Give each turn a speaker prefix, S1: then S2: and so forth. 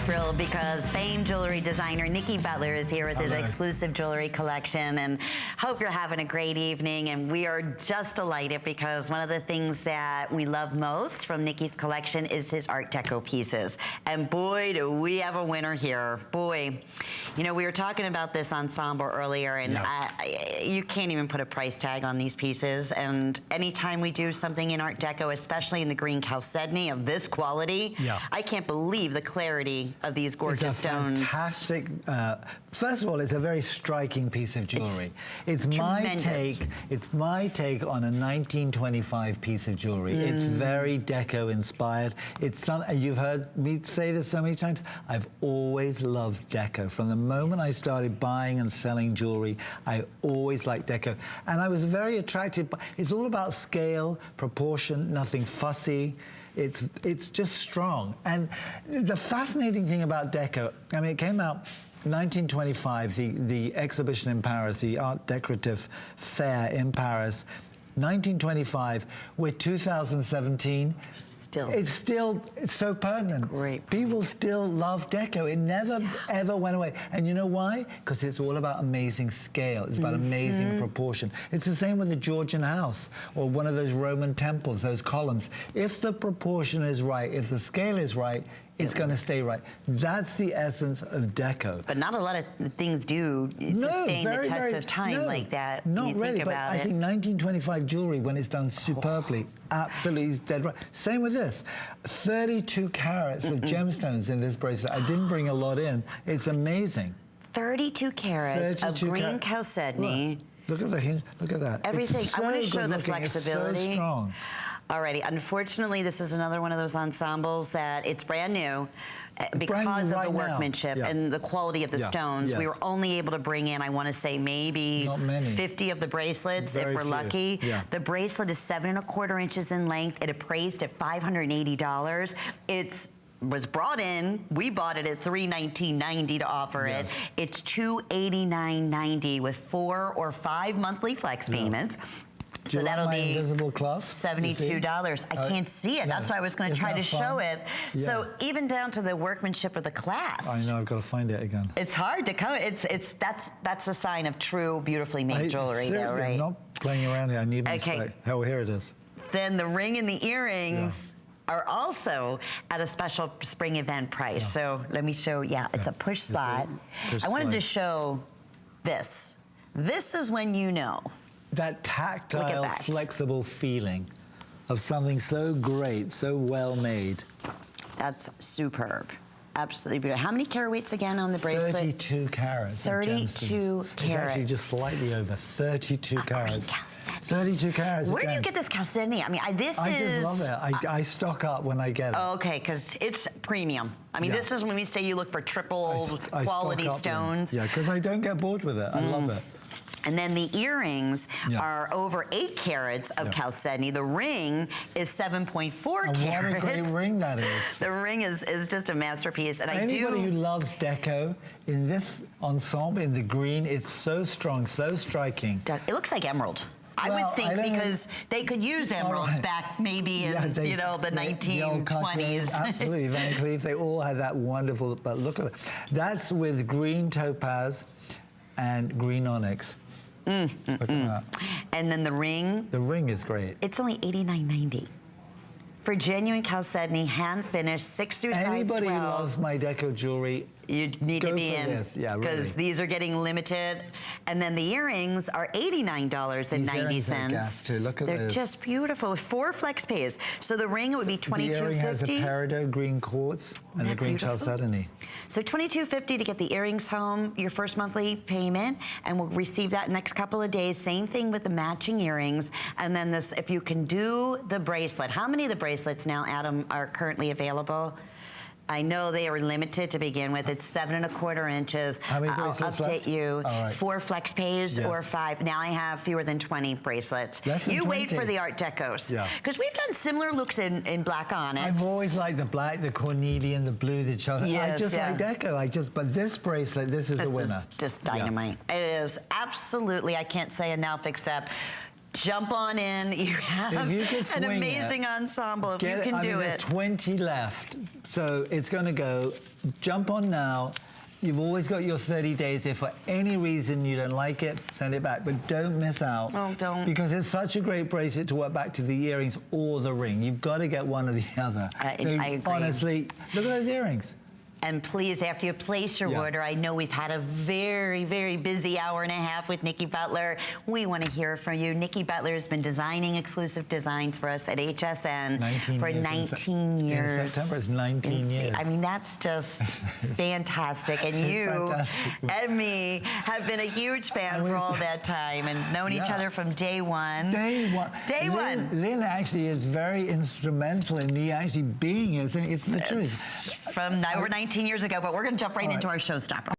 S1: thrilled because famed jewelry designer Nicky Butler is here with his exclusive jewelry collection, and hope you're having a great evening. And we are just delighted because one of the things that we love most from Nicky's collection is his Art Deco pieces. And boy, do we have a winner here. Boy, you know, we were talking about this ensemble earlier, and you can't even put a price tag on these pieces. And anytime we do something in Art Deco, especially in the green Chalcedony of this quality, I can't believe the clarity of these gorgeous stones.
S2: Fantastic. First of all, it's a very striking piece of jewelry. It's my take on a 1925 piece of jewelry. It's very Deco inspired. It's something you've heard me say this so many times. I've always loved Deco. From the moment I started buying and selling jewelry, I always liked Deco, and I was very attracted by. It's all about scale, proportion, nothing fussy. It's just strong. And the fascinating thing about Deco, I mean, it came out 1925, the exhibition in Paris, the Art Decorative Fair in Paris. 1925, we're 2017. It's so pertinent.
S1: Great.
S2: People still love Deco. It never, ever went away. And you know why? Because it's all about amazing scale. It's about amazing proportion. It's the same with a Georgian house or one of those Roman temples, those columns. If the proportion is right, if the scale is right, it's going to stay right. That's the essence of Deco.
S1: But not a lot of things do sustain the test of time like that.
S2: Not really, but I think 1925 jewelry, when it's done superbly, absolutely is dead right. Same with this. 32 carats of gemstones in this bracelet. I didn't bring a lot in. It's amazing.
S1: 32 carats of green Chalcedony.
S2: Look at the hinge. Look at that.
S1: Everything.
S2: It's so
S1: I want to show the
S2: looking.
S1: flexibility.
S2: It's so strong.
S1: Alrighty, unfortunately, this is another one of those ensembles that it's brand new because of the workmanship and the quality of the stones. We were only able to bring in, I want to say, maybe 50 of the bracelets if we're lucky. The bracelet is 7 1/4 inches in length. It appraised at $580. It was brought in. We bought it at $319.90 to offer it. It's $289.90 with 4 or 5 monthly flex payments. So that'll be
S2: invisible clasp?
S1: $72. I can't see it. That's why I was going to try to show it. So even down to the workmanship of the clasp.
S2: I know. I've got to find it again.
S1: It's hard to come. That's a sign of true, beautifully made jewelry, though, right?
S2: I'm not playing around here. I need my spec. Oh, here it is.
S1: Then the ring and the earrings are also at a special spring event price. So let me show. It's a push slot. I wanted to show this. This is when you know.
S2: That tactile, flexible feeling of something so great, so well made.
S1: That's superb. Absolutely beautiful. How many carat weights again on the bracelet?
S2: 32 carats.
S1: 32 carats.
S2: It's actually just slightly over 32 carats. 32 carats.
S1: Where do you get this Chalcedony? I mean, I just love
S2: it. I stock up when I get it.
S1: Okay, because it's premium. I mean, this is when we say you look for triple quality stones.
S2: Yeah, because I don't get bored with it. I love it.
S1: And then the earrings are over 8 carats of Chalcedony. The ring is 7.4 carats.
S2: What a great ring that is.
S1: The ring is just a masterpiece. And
S2: anybody who loves Deco, in this ensemble, in the green, it's so strong, so striking.
S1: It looks like emerald. I would think because they could use emeralds back maybe in, you know, the 1920s.
S2: Absolutely, Van Cleef, they all had that wonderful, but look at it. That's with green topaz and green onyx. Look at that.
S1: And then the ring.
S2: The ring is great.
S1: It's only $89.90. For genuine Chalcedony, hand finished, 6 through size 12.
S2: Anybody who loves my Deco jewelry,
S1: you need to be in,
S2: because
S1: these are getting limited. And then the earrings are $89.90.
S2: Look at
S1: They're just beautiful with 4 flex pays. So the ring would be $22.50.
S2: The earring has a peridot green quartz and a green Chalcedony.
S1: So $22.50 to get the earrings home, your first monthly payment, and we'll receive that next couple of days. Same thing with the matching earrings. And then this, if you can do the bracelet. How many of the bracelets now, Adam, are currently available? I know they are limited to begin with. It's 7 1/4 inches.
S2: How many bracelets
S1: I'll update
S2: left?
S1: you. 4 flex pays or 5. Now I have fewer than 20 bracelets.
S2: You
S1: wait for the Art Decos. Because we've done similar looks in black onyx.
S2: I've always liked the black, the cornelian, the blue, the chocolate. I just like Deco. But this bracelet, this is a winner.
S1: This is just dynamite. It is absolutely, I can't say enough except jump on in. You have an amazing ensemble. If you can do it.
S2: There's 20 left, so it's going to go. Jump on now. You've always got your 30 days. If for any reason you don't like it, send it back. But don't miss out.
S1: Oh, don't.
S2: Because it's such a great bracelet to work back to the earrings or the ring. You've got to get one or the other.
S1: I agree.
S2: Honestly, look at those earrings.
S1: And please, after you place your order, I know we've had a very, very busy hour and a half with Nicky Butler. We want to hear from you. Nicky Butler has been designing exclusive designs for us at HSN for 19 years.
S2: In September, it's 19 years.
S1: I mean, that's just fantastic. And you and me have been a huge fan for all that time and known each other from day one.
S2: Day one. Lynn actually is very instrumental in me actually being here. It's the truth.
S1: From over 19 years ago, but we're going to jump right into our showstopper.